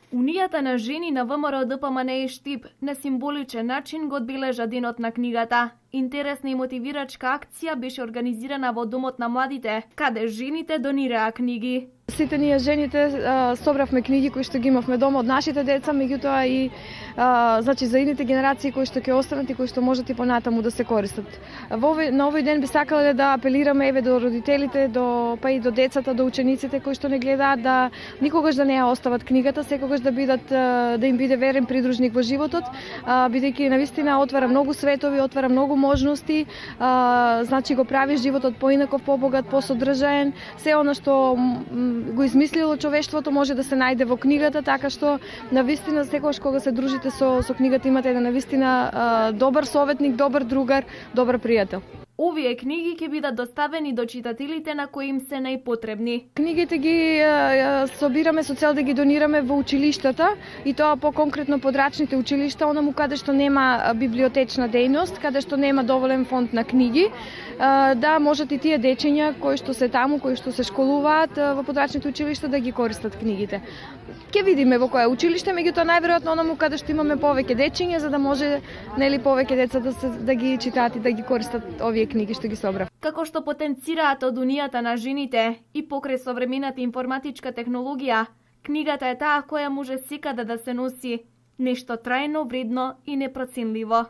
Унијата на жени на ВМРО ДПМН и Штип на символичен начин го одбележа денот на книгата. Интересна и мотивирачка акција беше организирана во Домот на младите, каде жените донираа книги. Сите ние жените собравме книги кои што ги имавме дома од нашите деца, меѓутоа и значи за идните генерации кои што ќе останат и кои што можат и понатаму да се користат. На овој ден би сакале да апелираме до родителите, па и до децата, до учениците кои што не гледаат да никогаш да не ја остават книгата, секогаш да им биде верен придружник во животот, бидејќи навистина отвара многу светови, отвара многу можности, значи го прави животот поинаков, побогат, посодржаен. Се она што го измислило човештвото може да се најде во книгата, така што навистина секогаш кога се дружите со книгата имате еден навистина добар советник, добар другар, добар пријател. Овие книги ќе бидат доставени до читателите на кои им се најпотребни. Книгите ги собираме со цел да ги донираме во училиштата и тоа по-конкретно подрачните училишта, онаму каде што нема библиотечна дејност, каде што нема доволен фонд на книги, да можат и тие дечиња кои што се таму, кои што се школуваат во подрачните училишта да ги користат книгите. Ќе видиме во кое училиште, меѓутоа најверојатно онаму каде што имаме повеќе дечиња за да може повеќе деца да ги читаат и да ги користат овие книги што ги собрав. Како што потенцираат од унијата на жените и покрај современата информатичка технологија, книгата е таа која може секаде да се носи, нешто трајно, вредно и непроценливо.